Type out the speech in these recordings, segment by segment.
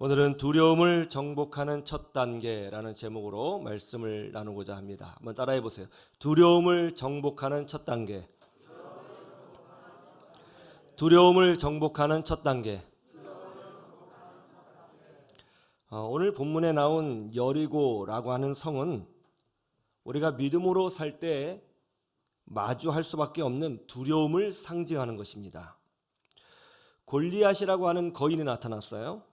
오늘은 두려움을 정복하는 첫 단계라는 제목으로 말씀을 나누고자 합니다. 한번 따라해 보세요. 두려움을 정복하는 첫 단계. 두려움을 정복하는 첫 단계. 오늘 본문에 나온 여리고라고 하는 성은 우리가 믿음으로 살 때 마주할 수밖에 없는 두려움을 상징하는 것입니다. 골리앗이라고 하는 거인이 나타났어요.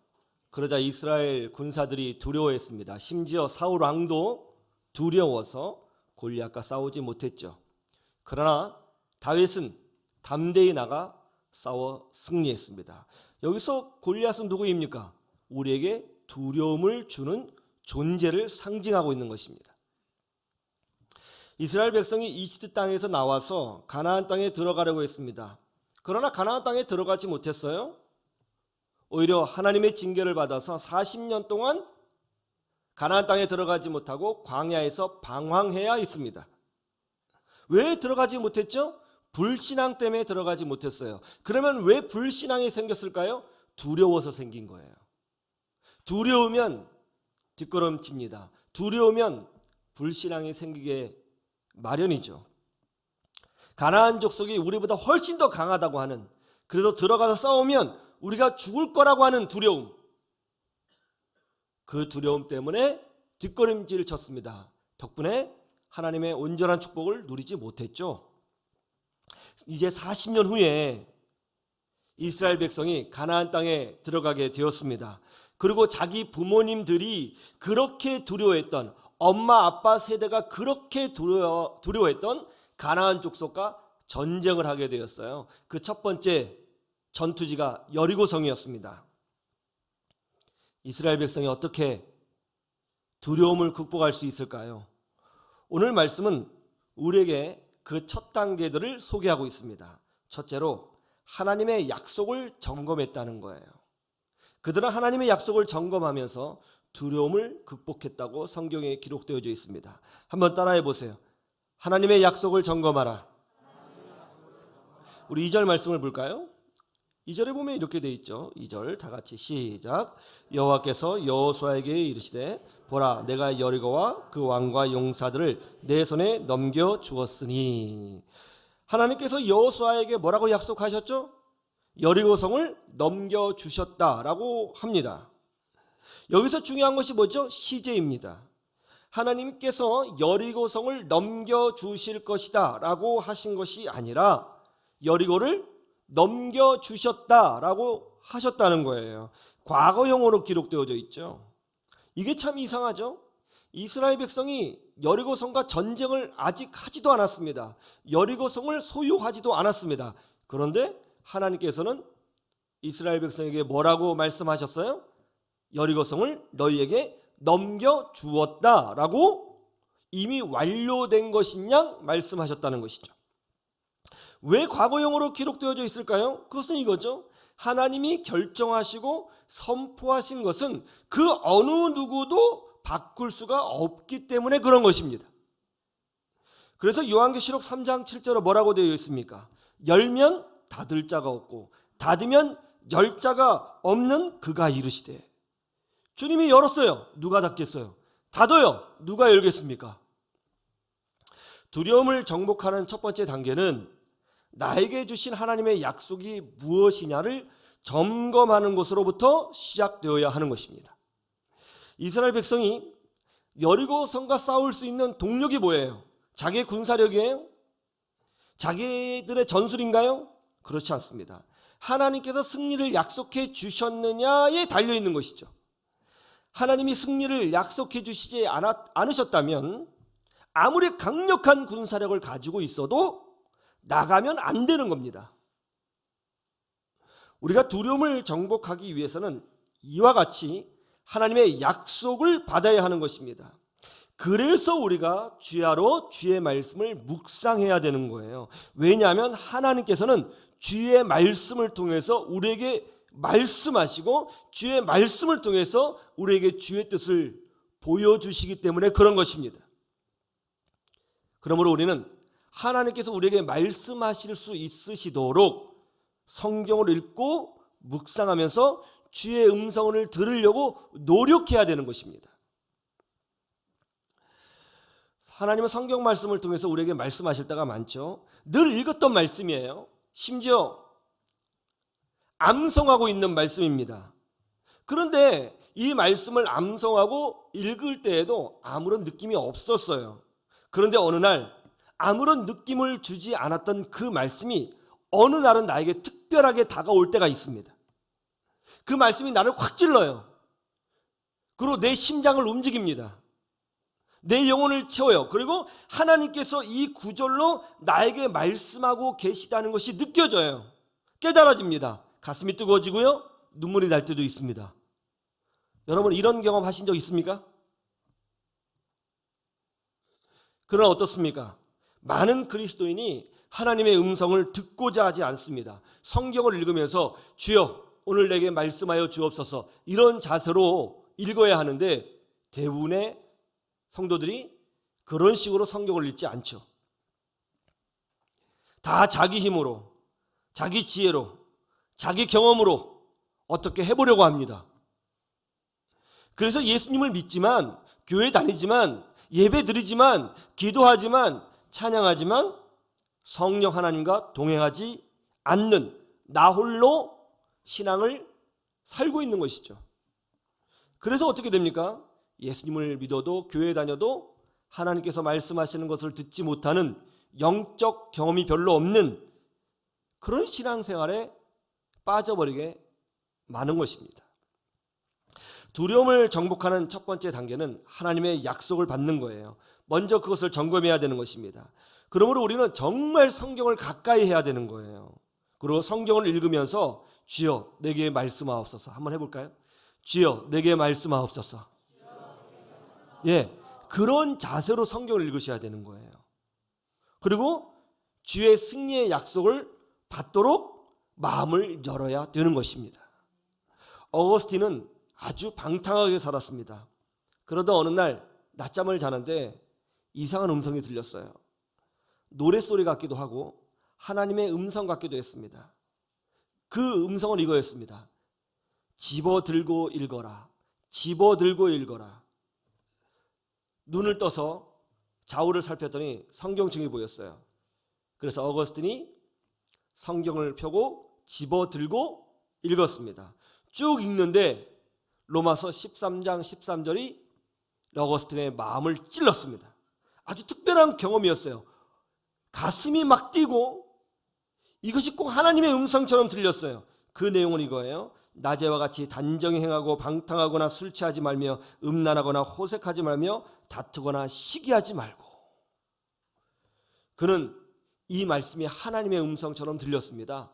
그러자 이스라엘 군사들이 두려워했습니다. 심지어 사울 왕도 두려워서 골리앗과 싸우지 못했죠. 그러나 다윗은 담대히 나가 싸워 승리했습니다. 여기서 골리앗은 누구입니까? 우리에게 두려움을 주는 존재를 상징하고 있는 것입니다. 이스라엘 백성이 이집트 땅에서 나와서 가나안 땅에 들어가려고 했습니다. 그러나 가나안 땅에 들어가지 못했어요. 오히려 하나님의 징계를 받아서 40년 동안 가나안 땅에 들어가지 못하고 광야에서 방황해야 했습니다. 왜 들어가지 못했죠? 불신앙 때문에 들어가지 못했어요. 그러면 왜 불신앙이 생겼을까요? 두려워서 생긴 거예요. 두려우면 뒷걸음칩니다. 두려우면 불신앙이 생기게 마련이죠. 가나안 족속이 우리보다 훨씬 더 강하다고 하는, 그래도 들어가서 싸우면 우리가 죽을 거라고 하는 두려움, 그 두려움 때문에 뒷걸음질을 쳤습니다. 덕분에 하나님의 온전한 축복을 누리지 못했죠. 이제 40년 후에 이스라엘 백성이 가나안 땅에 들어가게 되었습니다. 그리고 자기 부모님들이 그렇게 두려워했던, 엄마 아빠 세대가 그렇게 두려워했던 가나안 족속과 전쟁을 하게 되었어요. 그 첫 번째 전투지가 여리고성이었습니다. 이스라엘 백성이 어떻게 두려움을 극복할 수 있을까요? 오늘 말씀은 우리에게 그 첫 단계들을 소개하고 있습니다. 첫째로 하나님의 약속을 점검했다는 거예요. 그들은 하나님의 약속을 점검하면서 두려움을 극복했다고 성경에 기록되어져 있습니다. 한번 따라해 보세요. 하나님의 약속을 점검하라. 우리 2절 말씀을 볼까요? 2절에 보면 이렇게 돼 있죠. 2절 다 같이 시작. 여호와께서 여호수아에게 이르시되 보라, 내가 여리고와 그 왕과 용사들을 내 손에 넘겨 주었으니. 하나님께서 여호수아에게 뭐라고 약속하셨죠? 여리고성을 넘겨 주셨다라고 합니다. 여기서 중요한 것이 뭐죠? 시제입니다. 하나님께서 여리고성을 넘겨 주실 것이다 라고 하신 것이 아니라 여리고를 넘겨주셨다라고 하셨다는 거예요. 과거형으로 기록되어져 있죠. 이게 참 이상하죠. 이스라엘 백성이 여리고성과 전쟁을 아직 하지도 않았습니다. 여리고성을 소유하지도 않았습니다. 그런데 하나님께서는 이스라엘 백성에게 뭐라고 말씀하셨어요? 여리고성을 너희에게 넘겨주었다라고 이미 완료된 것인 양 말씀하셨다는 것이죠. 왜 과거형으로 기록되어져 있을까요? 그것은 이거죠. 하나님이 결정하시고 선포하신 것은 그 어느 누구도 바꿀 수가 없기 때문에 그런 것입니다. 그래서 요한계시록 3장 7절에 뭐라고 되어 있습니까? 열면 닫을 자가 없고 닫으면 열 자가 없는 그가 이르시되. 주님이 열었어요. 누가 닫겠어요? 닫아요. 누가 열겠습니까? 두려움을 정복하는 첫 번째 단계는 나에게 주신 하나님의 약속이 무엇이냐를 점검하는 것으로부터 시작되어야 하는 것입니다. 이스라엘 백성이 여리고성과 싸울 수 있는 동력이 뭐예요? 자기의 군사력이에요? 자기들의 전술인가요? 그렇지 않습니다. 하나님께서 승리를 약속해 주셨느냐에 달려있는 것이죠. 하나님이 승리를 약속해 주시지 않으셨다면 아무리 강력한 군사력을 가지고 있어도 나가면 안 되는 겁니다. 우리가 두려움을 정복하기 위해서는 이와 같이 하나님의 약속을 받아야 하는 것입니다. 그래서 우리가 주야로 주의 말씀을 묵상해야 되는 거예요. 왜냐하면 하나님께서는 주의 말씀을 통해서 우리에게 말씀하시고 주의 말씀을 통해서 우리에게 주의 뜻을 보여주시기 때문에 그런 것입니다. 그러므로 우리는 하나님께서 우리에게 말씀하실 수 있으시도록 성경을 읽고 묵상하면서 주의 음성을 들으려고 노력해야 되는 것입니다. 하나님은 성경 말씀을 통해서 우리에게 말씀하실 때가 많죠. 늘 읽었던 말씀이에요. 심지어 암송하고 있는 말씀입니다. 그런데 이 말씀을 암송하고 읽을 때에도 아무런 느낌이 없었어요. 그런데 어느 날 아무런 느낌을 주지 않았던 그 말씀이 어느 날은 나에게 특별하게 다가올 때가 있습니다. 그 말씀이 나를 확 찔러요. 그리고 내 심장을 움직입니다. 내 영혼을 채워요. 그리고 하나님께서 이 구절로 나에게 말씀하고 계시다는 것이 느껴져요. 깨달아집니다. 가슴이 뜨거워지고요. 눈물이 날 때도 있습니다. 여러분 이런 경험 하신 적 있습니까? 그러나 어떻습니까? 많은 그리스도인이 하나님의 음성을 듣고자 하지 않습니다. 성경을 읽으면서 주여 오늘 내게 말씀하여 주옵소서 이런 자세로 읽어야 하는데 대부분의 성도들이 그런 식으로 성경을 읽지 않죠. 다 자기 힘으로, 자기 지혜로, 자기 경험으로 어떻게 해보려고 합니다. 그래서 예수님을 믿지만, 교회 다니지만, 예배 드리지만, 기도하지만, 찬양하지만 성령 하나님과 동행하지 않는 나 홀로 신앙을 살고 있는 것이죠. 그래서 어떻게 됩니까? 예수님을 믿어도 교회 다녀도 하나님께서 말씀하시는 것을 듣지 못하는 영적 경험이 별로 없는 그런 신앙생활에 빠져버리게 많은 것입니다. 두려움을 정복하는 첫 번째 단계는 하나님의 약속을 받는 거예요. 먼저 그것을 점검해야 되는 것입니다. 그러므로 우리는 정말 성경을 가까이 해야 되는 거예요. 그리고 성경을 읽으면서 주여 내게 말씀하옵소서 한번 해볼까요? 주여 내게 말씀하옵소서. 예, 그런 자세로 성경을 읽으셔야 되는 거예요. 그리고 주의 승리의 약속을 받도록 마음을 열어야 되는 것입니다. 어거스틴은 아주 방탕하게 살았습니다. 그러다 어느 날 낮잠을 자는데 이상한 음성이 들렸어요. 노랫소리 같기도 하고 하나님의 음성 같기도 했습니다. 그 음성은 이거였습니다. 집어들고 읽어라. 집어들고 읽어라. 눈을 떠서 좌우를 살폈더니 성경책이 보였어요. 그래서 어거스틴이 성경을 펴고 집어들고 읽었습니다. 쭉 읽는데 로마서 13장 13절이 어거스틴의 마음을 찔렀습니다. 아주 특별한 경험이었어요. 가슴이 막 뛰고 이것이 꼭 하나님의 음성처럼 들렸어요. 그 내용은 이거예요. 낮에와 같이 단정히 행하고 방탕하거나 술 취하지 말며 음란하거나 호색하지 말며 다투거나 시기하지 말고. 그는 이 말씀이 하나님의 음성처럼 들렸습니다.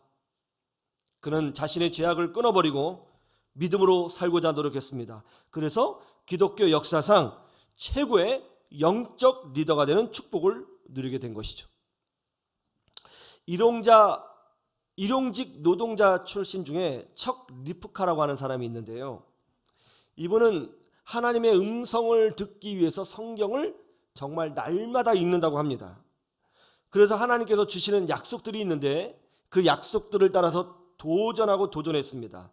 그는 자신의 죄악을 끊어버리고 믿음으로 살고자 노력했습니다. 그래서 기독교 역사상 최고의 영적 리더가 되는 축복을 누리게 된 것이죠. 일용직 노동자 출신 중에 척 리프카라고 하는 사람이 있는데요. 이분은 하나님의 음성을 듣기 위해서 성경을 정말 날마다 읽는다고 합니다. 그래서 하나님께서 주시는 약속들이 있는데 그 약속들을 따라서 도전하고 도전했습니다.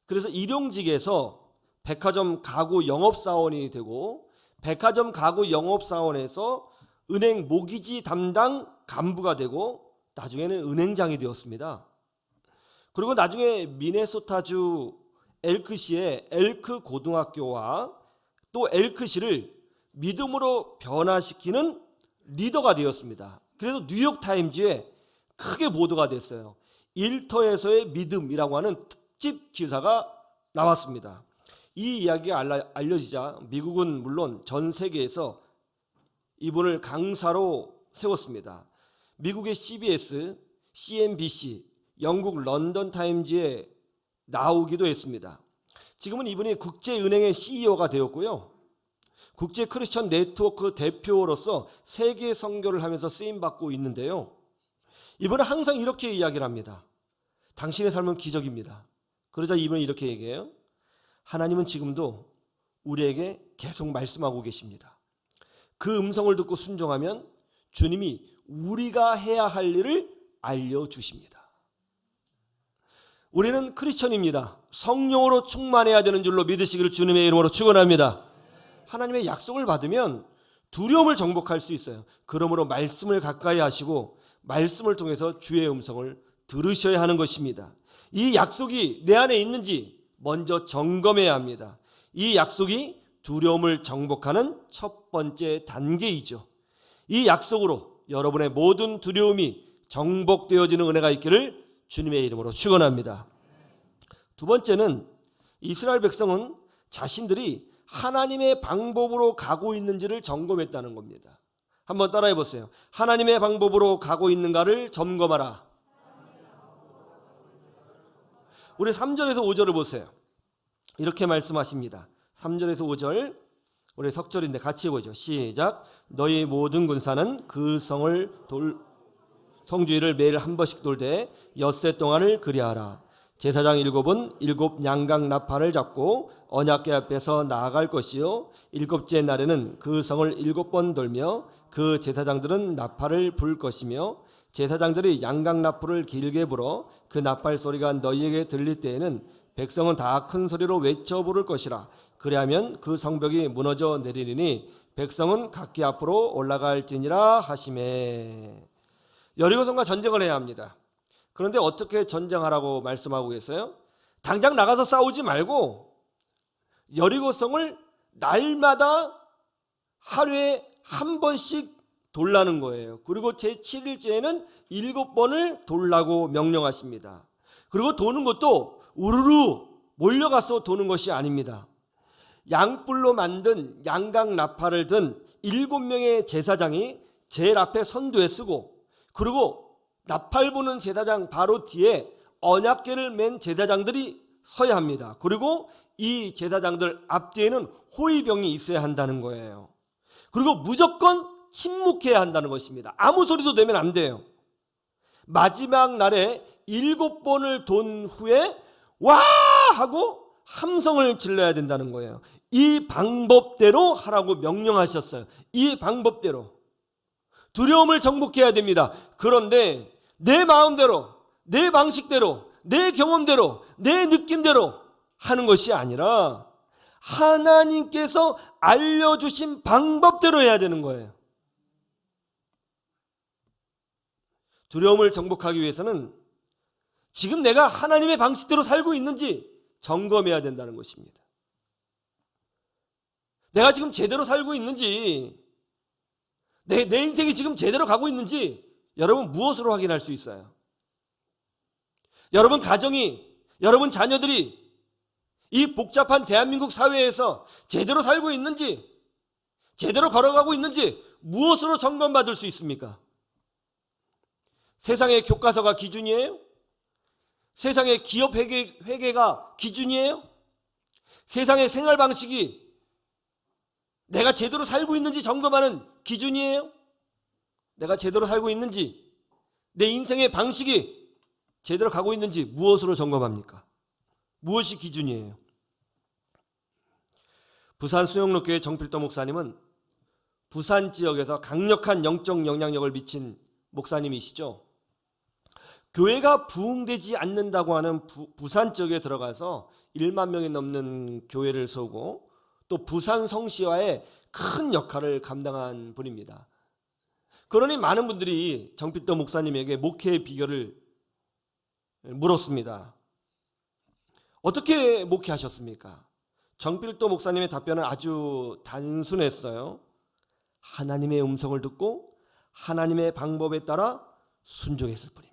그래서 일용직에서 백화점 가구 영업사원이 되고 백화점 가구 영업사원에서 은행 모기지 담당 간부가 되고 나중에는 은행장이 되었습니다. 그리고 나중에 미네소타주 엘크시의 엘크 고등학교와 또 엘크시를 믿음으로 변화시키는 리더가 되었습니다. 그래서 뉴욕타임즈에 크게 보도가 됐어요. 일터에서의 믿음이라고 하는 특집 기사가 나왔습니다. 이 이야기가 알려지자 미국은 물론 전 세계에서 이분을 강사로 세웠습니다. 미국의 CBS, CNBC, 영국 런던 타임즈에 나오기도 했습니다. 지금은 이분이 국제은행의 CEO가 되었고요. 국제 크리스천 네트워크 대표로서 세계 선교를 하면서 쓰임받고 있는데요. 이분은 항상 이렇게 이야기를 합니다. 당신의 삶은 기적입니다. 그러자 이분은 이렇게 얘기해요. 하나님은 지금도 우리에게 계속 말씀하고 계십니다. 그 음성을 듣고 순종하면 주님이 우리가 해야 할 일을 알려주십니다. 우리는 크리스천입니다. 성령으로 충만해야 되는 줄로 믿으시기를 주님의 이름으로 축원합니다. 하나님의 약속을 받으면 두려움을 정복할 수 있어요. 그러므로 말씀을 가까이 하시고 말씀을 통해서 주의 음성을 들으셔야 하는 것입니다. 이 약속이 내 안에 있는지 먼저 점검해야 합니다. 이 약속이 두려움을 정복하는 첫 번째 단계이죠. 이 약속으로 여러분의 모든 두려움이 정복되어지는 은혜가 있기를 주님의 이름으로 축원합니다. 두 번째는 이스라엘 백성은 자신들이 하나님의 방법으로 가고 있는지를 점검했다는 겁니다. 한번 따라해 보세요. 하나님의 방법으로 가고 있는가를 점검하라. 우리 3절에서 5절을 보세요. 이렇게 말씀하십니다. 3절에서 5절 우리 석절인데 같이 보죠. 시작. 너희 모든 군사는 그 성을 성주일을 매일 한 번씩 돌되 엿새 동안을 그리하라. 제사장 7은 7 양각 나팔을 잡고 언약궤 앞에서 나아갈 것이요 7째 날에는 그 성을 7번 돌며 그 제사장들은 나팔을 불 것이며 제사장들이 양각 나팔을 길게 불어 그 나팔 소리가 너희에게 들릴 때에는 백성은 다 큰 소리로 외쳐 부를 것이라. 그리하면 그 성벽이 무너져 내리리니 백성은 각기 앞으로 올라갈지니라 하시매. 여리고성과 전쟁을 해야 합니다. 그런데 어떻게 전쟁하라고 말씀하고 계세요? 당장 나가서 싸우지 말고 여리고성을 날마다 하루에 한 번씩 돌라는 거예요. 그리고 제7일째에는 7번을 돌라고 명령하십니다. 그리고 도는 것도 우르르 몰려가서 도는 것이 아닙니다. 양뿔로 만든 양각 나팔을 든 7명의 제사장이 제일 앞에 선두에 쓰고, 그리고 나팔 부는 제사장 바로 뒤에 언약궤를 맨 제사장들이 서야 합니다. 그리고 이 제사장들 앞뒤에는 호위병이 있어야 한다는 거예요. 그리고 무조건 침묵해야 한다는 것입니다. 아무 소리도 내면 안 돼요. 마지막 날에 7번을 돈 후에 와! 하고 함성을 질러야 된다는 거예요. 이 방법대로 하라고 명령하셨어요. 이 방법대로. 두려움을 정복해야 됩니다. 그런데 내 마음대로, 내 방식대로, 내 경험대로, 내 느낌대로 하는 것이 아니라 하나님께서 알려주신 방법대로 해야 되는 거예요. 두려움을 정복하기 위해서는 지금 내가 하나님의 방식대로 살고 있는지 점검해야 된다는 것입니다. 내가 지금 제대로 살고 있는지, 내 인생이 지금 제대로 가고 있는지 여러분 무엇으로 확인할 수 있어요? 여러분 가정이, 여러분 자녀들이 이 복잡한 대한민국 사회에서 제대로 살고 있는지, 제대로 걸어가고 있는지 무엇으로 점검받을 수 있습니까? 세상의 교과서가 기준이에요? 세상의 기업 회계가 기준이에요? 세상의 생활 방식이 내가 제대로 살고 있는지 점검하는 기준이에요? 내가 제대로 살고 있는지, 내 인생의 방식이 제대로 가고 있는지 무엇으로 점검합니까? 무엇이 기준이에요? 부산 수영로교회 정필도 목사님은 부산 지역에서 강력한 영적 영향력을 미친 목사님이시죠. 교회가 부흥되지 않는다고 하는 부산 지역에 들어가서 1만 명이 넘는 교회를 세우고 또 부산 성시화에 큰 역할을 감당한 분입니다. 그러니 많은 분들이 정필도 목사님에게 목회의 비결을 물었습니다. 어떻게 목회하셨습니까? 정필도 목사님의 답변은 아주 단순했어요. 하나님의 음성을 듣고 하나님의 방법에 따라 순종했을 뿐입니다.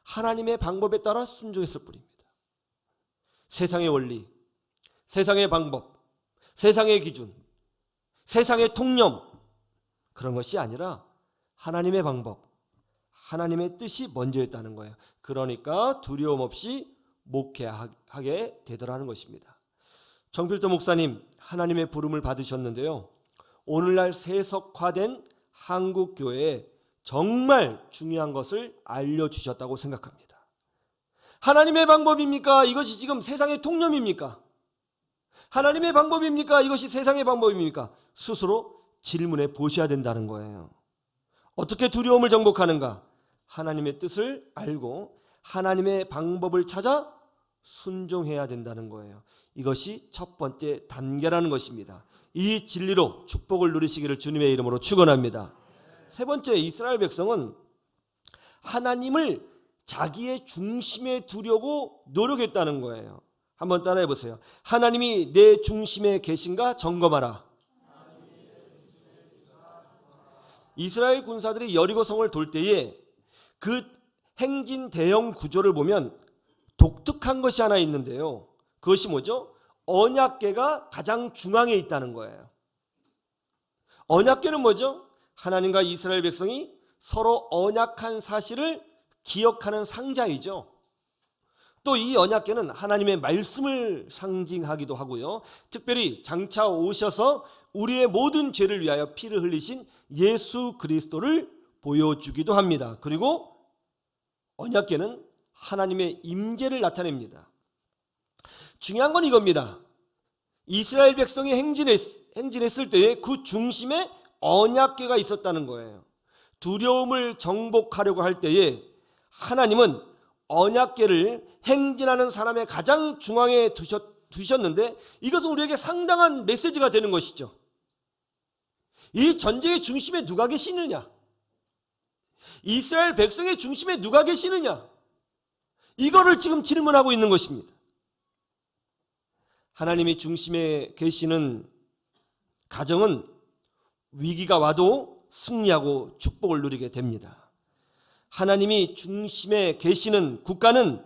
하나님의 방법에 따라 순종했을 뿐입니다. 세상의 원리, 세상의 방법, 세상의 기준, 세상의 통념, 그런 것이 아니라 하나님의 방법, 하나님의 뜻이 먼저였다는 거예요. 그러니까 두려움 없이 목회하게 되더라는 것입니다. 정필도 목사님 하나님의 부름을 받으셨는데요, 오늘날 세속화된 한국 교회에 정말 중요한 것을 알려주셨다고 생각합니다. 하나님의 방법입니까? 이것이 지금 세상의 통념입니까? 하나님의 방법입니까? 이것이 세상의 방법입니까? 스스로 질문해 보셔야 된다는 거예요. 어떻게 두려움을 정복하는가? 하나님의 뜻을 알고 하나님의 방법을 찾아 순종해야 된다는 거예요. 이것이 첫 번째 단계라는 것입니다. 이 진리로 축복을 누리시기를 주님의 이름으로 축원합니다. 세 번째, 이스라엘 백성은 하나님을 자기의 중심에 두려고 노력했다는 거예요. 한번 따라해 보세요. 하나님이 내 중심에 계신가 점검하라. 이스라엘 군사들이 여리고성을 돌 때에 그 행진 대형 구조를 보면 독특한 것이 하나 있는데요. 그것이 뭐죠? 언약궤가 가장 중앙에 있다는 거예요. 언약궤는 뭐죠? 하나님과 이스라엘 백성이 서로 언약한 사실을 기억하는 상자이죠. 또 이 언약궤는 하나님의 말씀을 상징하기도 하고요. 특별히 장차 오셔서 우리의 모든 죄를 위하여 피를 흘리신 예수 그리스도를 보여주기도 합니다. 그리고 언약궤는 하나님의 임재를 나타냅니다. 중요한 건 이겁니다. 이스라엘 백성이 행진했을 때에 그 중심에 언약궤가 있었다는 거예요. 두려움을 정복하려고 할 때에 하나님은 언약궤를 행진하는 사람의 가장 중앙에 두셨는데 이것은 우리에게 상당한 메시지가 되는 것이죠. 이 전쟁의 중심에 누가 계시느냐? 이스라엘 백성의 중심에 누가 계시느냐? 이거를 지금 질문하고 있는 것입니다. 하나님이 중심에 계시는 가정은 위기가 와도 승리하고 축복을 누리게 됩니다. 하나님이 중심에 계시는 국가는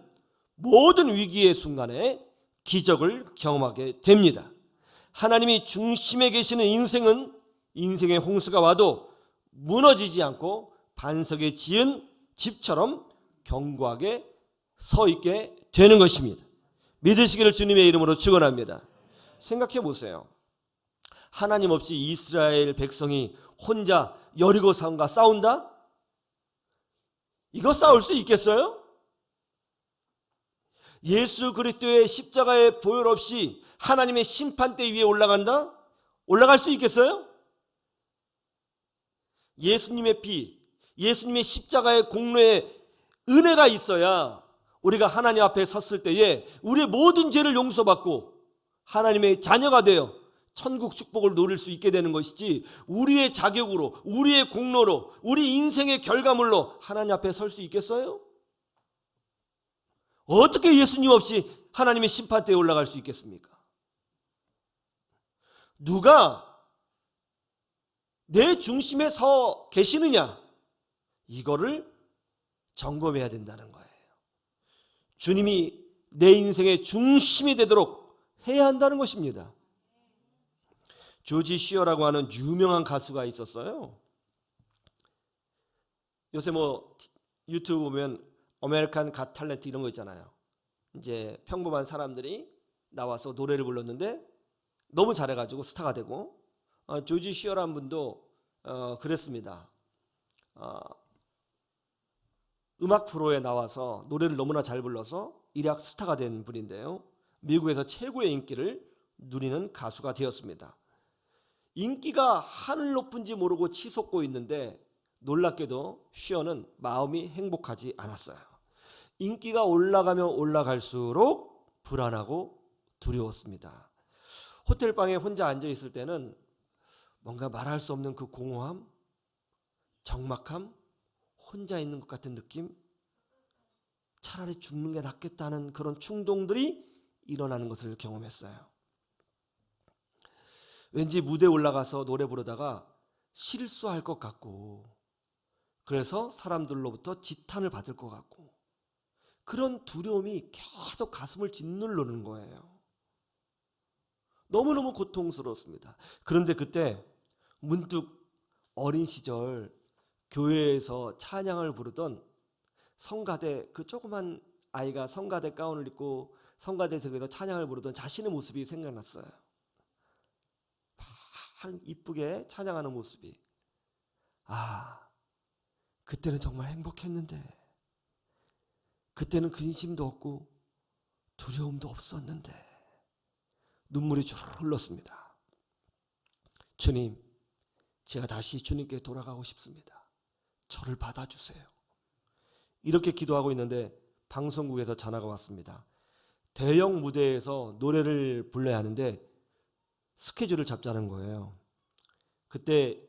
모든 위기의 순간에 기적을 경험하게 됩니다. 하나님이 중심에 계시는 인생은 인생의 홍수가 와도 무너지지 않고 반석에 지은 집처럼 견고하게 서 있게 되는 것입니다. 믿으시기를 주님의 이름으로 축원합니다. 생각해 보세요. 하나님 없이 이스라엘 백성이 혼자 여리고성과 싸운다? 이거 싸울 수 있겠어요? 예수 그리스도의 십자가의 보혈 없이 하나님의 심판대 위에 올라간다? 올라갈 수 있겠어요? 예수님의 피, 예수님의 십자가의 공로에 은혜가 있어야 우리가 하나님 앞에 섰을 때에 우리의 모든 죄를 용서받고 하나님의 자녀가 되어 천국 축복을 누릴 수 있게 되는 것이지, 우리의 자격으로, 우리의 공로로, 우리 인생의 결과물로 하나님 앞에 설 수 있겠어요? 어떻게 예수님 없이 하나님의 심판대에 올라갈 수 있겠습니까? 누가 내 중심에 서 계시느냐, 이거를 점검해야 된다는 거예요. 주님이 내 인생의 중심이 되도록 해야 한다는 것입니다. 조지 시어라고 하는 유명한 가수가 있었어요. 요새 유튜브 보면 아메리칸 갓 탤런트 이런 거 있잖아요. 이제 평범한 사람들이 나와서 노래를 불렀는데 너무 잘해가지고 스타가 되고, 조지 시어라는 분도 그랬습니다. 음악 프로에 나와서 노래를 너무나 잘 불러서 일약 스타가 된 분인데요. 미국에서 최고의 인기를 누리는 가수가 되었습니다. 인기가 하늘 높은지 모르고 치솟고 있는데 놀랍게도 시어는 마음이 행복하지 않았어요. 인기가 올라가면 올라갈수록 불안하고 두려웠습니다. 호텔방에 혼자 앉아 있을 때는 뭔가 말할 수 없는 그 공허함, 적막함, 혼자 있는 것 같은 느낌, 차라리 죽는 게 낫겠다는 그런 충동들이 일어나는 것을 경험했어요. 왠지 무대에 올라가서 노래 부르다가 실수할 것 같고, 그래서 사람들로부터 지탄을 받을 것 같고, 그런 두려움이 계속 가슴을 짓누르는 거예요. 너무너무 고통스러웠습니다. 그런데 그때 문득 어린 시절 교회에서 찬양을 부르던 성가대, 그 조그만 아이가 성가대 가운을 입고 성가대석에서 찬양을 부르던 자신의 모습이 생각났어요. 막 이쁘게 찬양하는 모습이. 그때는 정말 행복했는데, 그때는 근심도 없고 두려움도 없었는데. 눈물이 주르르 흘렀습니다. 주님, 제가 다시 주님께 돌아가고 싶습니다. 저를 받아주세요. 이렇게 기도하고 있는데 방송국에서 전화가 왔습니다. 대형 무대에서 노래를 불러야 하는데 스케줄을 잡자는 거예요. 그때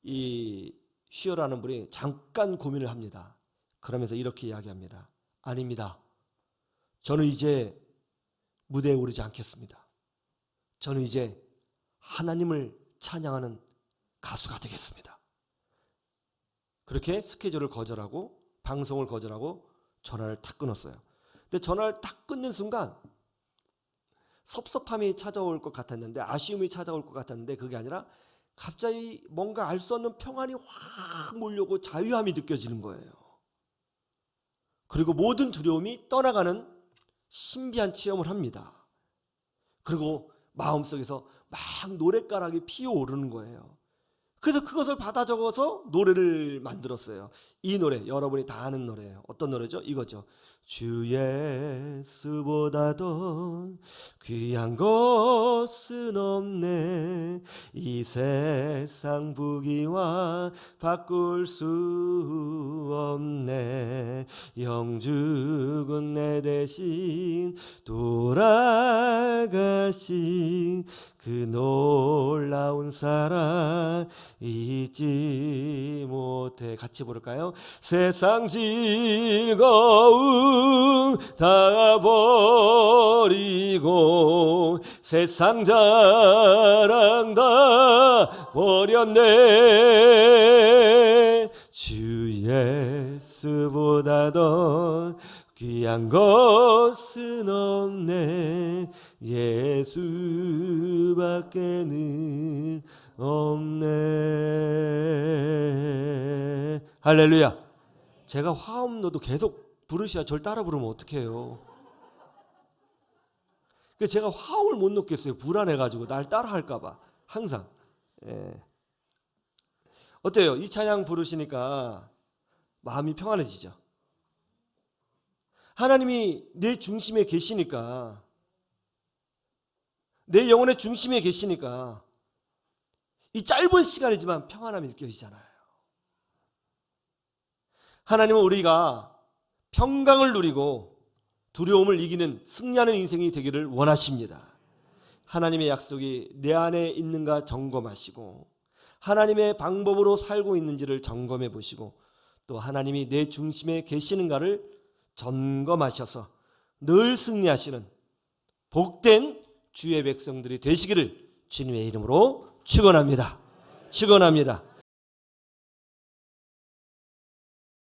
이 쉬어라는 분이 잠깐 고민을 합니다. 그러면서 이렇게 이야기합니다. 아닙니다. 저는 이제 무대에 오르지 않겠습니다. 저는 이제 하나님을 찬양하는 가수가 되겠습니다. 그렇게 스케줄을 거절하고 방송을 거절하고 전화를 탁 끊었어요. 근데 전화를 탁 끊는 순간 섭섭함이 찾아올 것 같았는데, 아쉬움이 찾아올 것 같았는데, 그게 아니라 갑자기 뭔가 알 수 없는 평안이 확 몰려오고 자유함이 느껴지는 거예요. 그리고 모든 두려움이 떠나가는 신비한 체험을 합니다. 그리고 마음속에서 막 노랫가락이 피어오르는 거예요. 그래서 그것을 받아 적어서 노래를 만들었어요. 이 노래 여러분이 다 아는 노래예요. 어떤 노래죠? 이거죠. 주 예수보다도 귀한 것은 없네. 이 세상 부귀와 바꿀 수 없네. 영죽은 내 대신 돌아가신 그 놀라운 사랑 잊지 못해. 같이 부를까요? 세상 즐거움 다 버리고 세상 자랑 다 버렸네. 주 예수보다도 귀한 것은 없네. 예수밖에는 없네. 할렐루야. 제가 화음로도 계속 부르셔야 절 따라 부르면 어떡해요. 제가 화음을 못 놓겠어요. 불안해가지고 날 따라 할까봐 항상. 어때요? 이 찬양 부르시니까 마음이 평안해지죠. 하나님이 내 중심에 계시니까, 내 영혼의 중심에 계시니까 이 짧은 시간이지만 평안함이 느껴지잖아요. 하나님은 우리가 평강을 누리고 두려움을 이기는 승리하는 인생이 되기를 원하십니다. 하나님의 약속이 내 안에 있는가 점검하시고, 하나님의 방법으로 살고 있는지를 점검해 보시고, 또 하나님이 내 중심에 계시는가를 점검하셔서 늘 승리하시는 복된 주의 백성들이 되시기를 주님의 이름으로 축원합니다. 축원합니다.